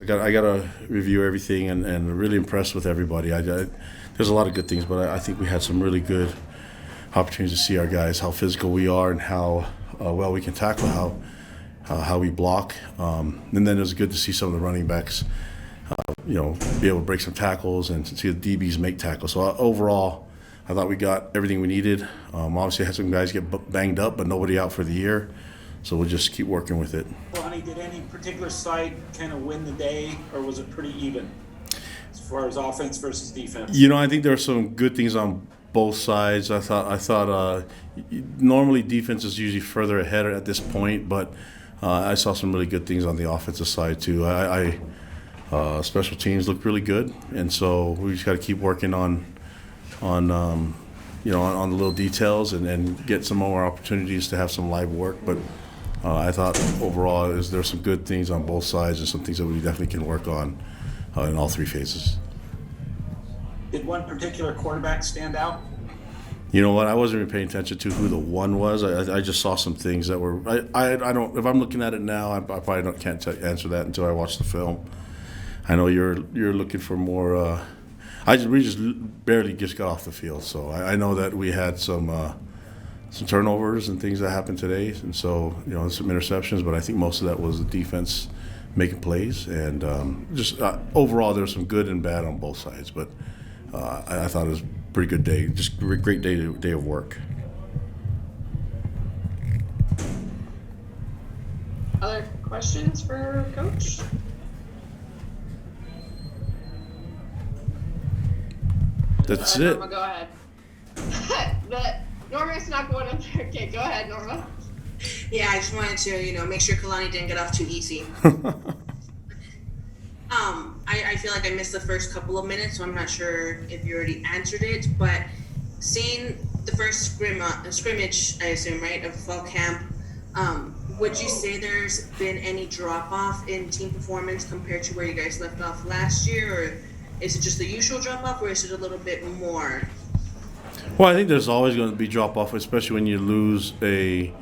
I got to review everything and really impressed with everybody. There's a lot of good things, but I think we had some really good opportunities to see our guys, how physical we are and how well we can tackle, how we block. And then it was good to see some of the running backs, be able to break some tackles and to see the DBs make tackles. So overall, I thought we got everything we needed. Obviously, I had some guys get banged up, but nobody out for the year. So we'll just keep working with it. Kalani, did any particular side kind of win the day, or was it pretty even as far as offense versus defense? I think there are some good things on both sides. I thought normally defense is usually further ahead at this point, but I saw some really good things on the offensive side too. Special teams looked really good, and so we just got to keep working on the little details and get some more opportunities to have some live work. But I thought overall there's some good things on both sides and some things that we definitely can work on in all three phases. Did one particular quarterback stand out? You know what? I wasn't even paying attention to who the one was. I just saw some things that were. I don't. If I'm looking at it now, I probably can't answer that until I watch the film. I know you're looking for more. We just barely just got off the field, so I know that we had some turnovers and things that happened today, and so some interceptions. But I think most of that was the defense making plays, and overall there was some good and bad on both sides. But I thought it was a pretty good day, just a great day of work. Other questions for Coach? That's it. Norma, go ahead. Norma's not going up there. Okay, go ahead, Norma. Yeah, I just wanted to, make sure Kalani didn't get off too easy. I feel like I missed the first couple of minutes, so I'm not sure if you already answered it, but seeing the first scrimmage, I assume, right, of fall camp, would you say there's been any drop-off in team performance compared to where you guys left off last year, or is it just the usual drop-off, or is it a little bit more? Well, I think there's always going to be drop-off, especially when you lose a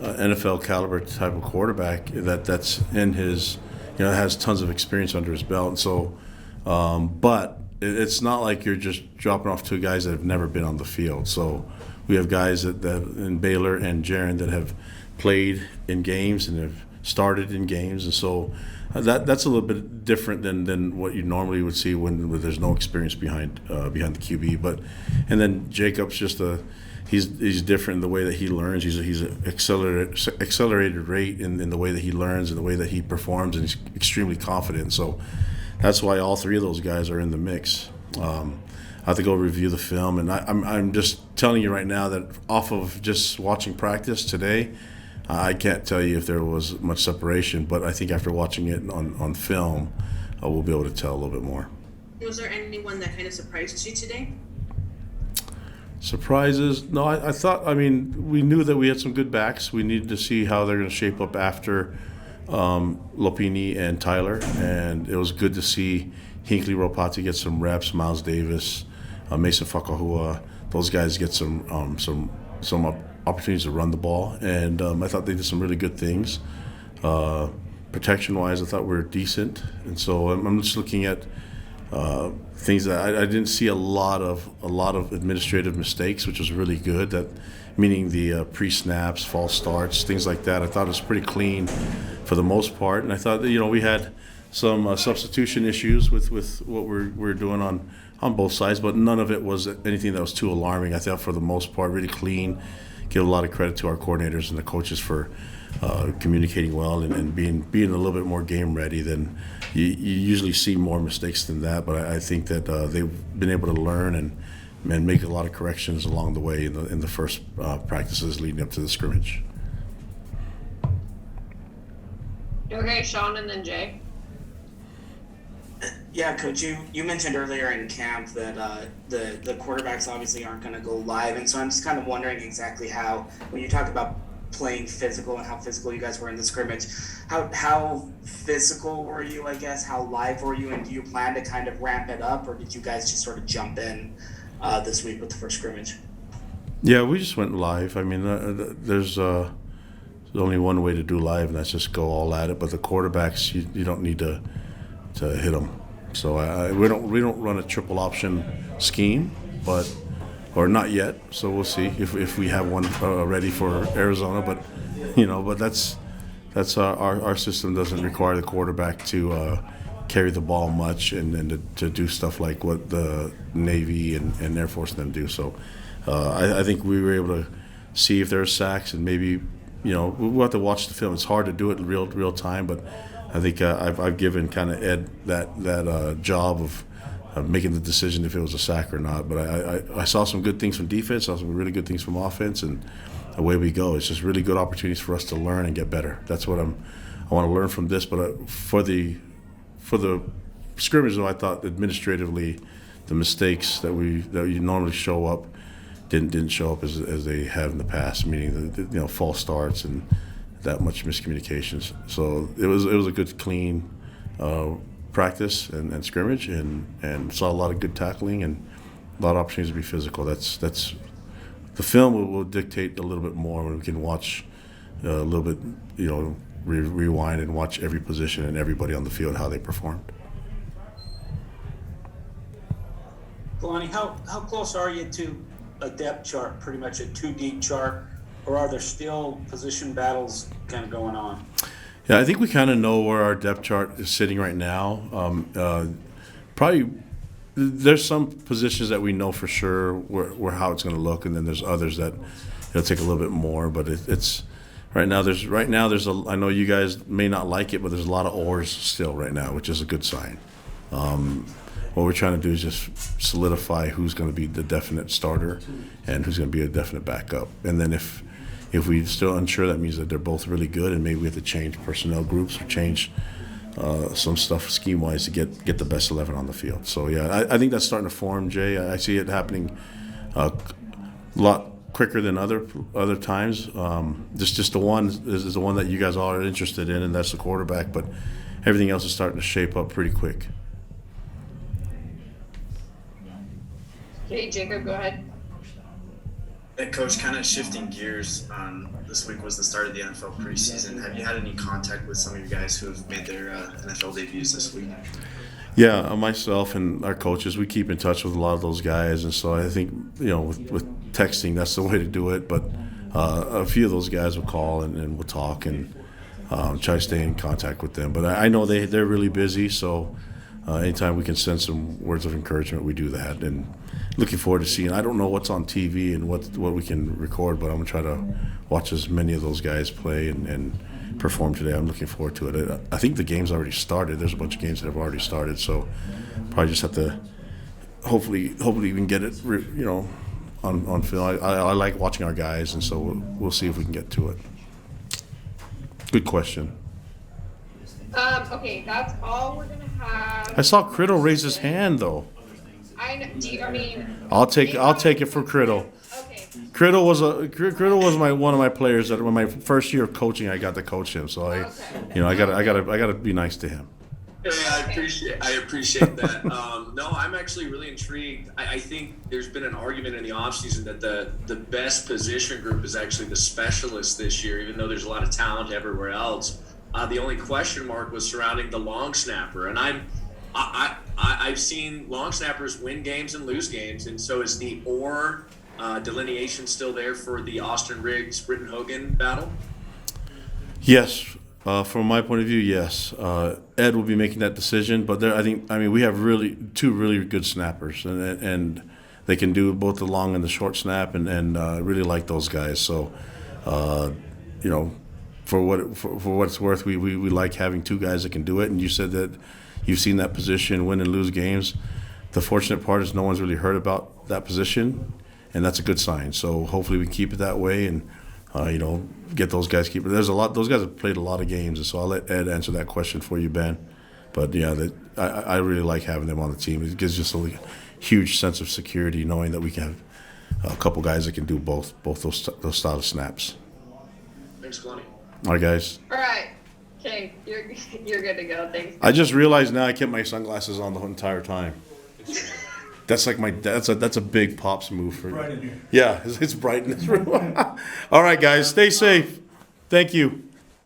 NFL caliber type of quarterback that's in his, has tons of experience under his belt. So, but it's not like you're just dropping off two guys that have never been on the field. So we have guys that in Baylor and Jaron that have played in games and have started in games, and so that's a little bit different than what you normally would see when there's no experience behind the QB. But and then Jacob's just he's different in the way that he learns. He's an accelerated rate in the way that he learns and the way that he performs, and he's extremely confident. So that's why all three of those guys are in the mix. I have to go review the film, and I'm just telling you right now that off of just watching practice today, I can't tell you if there was much separation, but I think after watching it on film, we'll be able to tell a little bit more. Was there anyone that kind of surprised you today? Surprises? No, we knew that we had some good backs. We needed to see how they're going to shape up after Lopini and Tyler, and it was good to see Hinckley Ropati get some reps, Miles Davis, Mason Fakahua, those guys get some opportunities to run the ball, and I thought they did some really good things. Protection-wise, I thought we were decent, and so I'm just looking at things that I didn't see a lot of administrative mistakes, which was really good. That meaning the pre-snaps, false starts, things like that. I thought it was pretty clean for the most part, and I thought that we had some substitution issues with what we're doing on both sides, but none of it was anything that was too alarming. I thought for the most part really clean. Give a lot of credit to our coordinators and the coaches for communicating well and being a little bit more game ready than you usually see more mistakes than that. But I think that they've been able to learn and make a lot of corrections along the way in the first practices leading up to the scrimmage. Okay, Sean and then Jay. Yeah, Coach, you mentioned earlier in camp that the quarterbacks obviously aren't going to go live, and so I'm just kind of wondering exactly how, when you talk about playing physical and how physical you guys were in the scrimmage, how physical were you, I guess, how live were you, and do you plan to kind of ramp it up, or did you guys just sort of jump in this week with the first scrimmage? Yeah, we just went live. I mean, there's only one way to do live, and that's just go all at it. But the quarterbacks, you don't need to hit them. So we don't run a triple option scheme, or not yet. So we'll see if we have one ready for Arizona. But but that's our system doesn't require the quarterback to carry the ball much and to do stuff like what the Navy and Air Force then do. So I think we were able to see if there are sacks, and maybe we'll have to watch the film. It's hard to do it in real time, but I think I've given kind of Ed that job of making the decision if it was a sack or not. But I saw some good things from defense, saw some really good things from offense, and away we go. It's just really good opportunities for us to learn and get better. That's what I want to learn from this. But for the scrimmage, though, I thought administratively the mistakes that you normally show up didn't show up as they have in the past, meaning the false starts and that much miscommunications. So it was a good, clean practice and scrimmage, and saw a lot of good tackling and a lot of opportunities to be physical. That's the film will dictate a little bit more when we can watch a little bit, rewind and watch every position and everybody on the field, how they performed. Kalani, how close are you to a depth chart, pretty much a 2 deep chart, or are there still position battles kind of going on? Yeah, I think we kind of know where our depth chart is sitting right now. Probably there's some positions that we know for sure where how it's going to look, and then there's others that it'll take a little bit more. But it's right now. I know you guys may not like it, but there's a lot of ors still right now, which is a good sign. What we're trying to do is just solidify who's going to be the definite starter and who's going to be a definite backup. And then if we're still unsure, that means that they're both really good, and maybe we have to change personnel groups or change some stuff scheme-wise to get the best 11 on the field. So, yeah, I think that's starting to form, Jay. I see it happening a lot quicker than other times. Just the one is the one that you guys all are interested in, and that's the quarterback. But everything else is starting to shape up pretty quick. Okay, Jacob, go ahead. Hey, Coach, kind of shifting gears, this week was the start of the NFL preseason. Have you had any contact with some of you guys who have made their NFL debuts this week? Yeah, myself and our coaches, we keep in touch with a lot of those guys, and so I think with texting, that's the way to do it. But a few of those guys will call and we'll talk and try to stay in contact with them. But I know they're really busy, so anytime we can send some words of encouragement, we do that. And looking forward to seeing. I don't know what's on TV and what we can record, but I'm gonna try to watch as many of those guys play and perform today. I'm looking forward to it. I think the game's already started. There's a bunch of games that have already started, so probably just have to hopefully we can get it on film. I like watching our guys, and so we'll see if we can get to it. Good question. Okay, that's all we're gonna have. I saw Criddle raise his hand though. I know. I'll take it for Criddle. Okay. Criddle was one of my players that when my first year of coaching, I got to coach him. So I gotta be nice to him. Yeah, I appreciate that. No, I'm actually really intrigued. I think there's been an argument in the offseason that the best position group is actually the specialists this year, even though there's a lot of talent everywhere else. The only question mark was surrounding the long snapper, and I've seen long snappers win games and lose games, and so is the delineation still there for the Austin Riggs-Britton Hogan battle? Yes, from my point of view, yes. Ed will be making that decision, but we have two really good snappers, and they can do both the long and the short snap, and really like those guys. So, for what it's worth, we like having two guys that can do it. And you said that you've seen that position win and lose games. The fortunate part is no one's really heard about that position, and that's a good sign. So hopefully we keep it that way, and get those guys keep it. There's a lot. Those guys have played a lot of games, and so I'll let Ed answer that question for you, Ben. But yeah, I really like having them on the team. It gives us a huge sense of security knowing that we can have a couple guys that can do both those style of snaps. Thanks, Kalani. All right, guys. All right. Okay, you're good to go. Thanks. I just realized now I kept my sunglasses on the entire time. That's like that's a big Pops move for me. Yeah, it's bright in this room. All right, guys, stay safe. Thank you.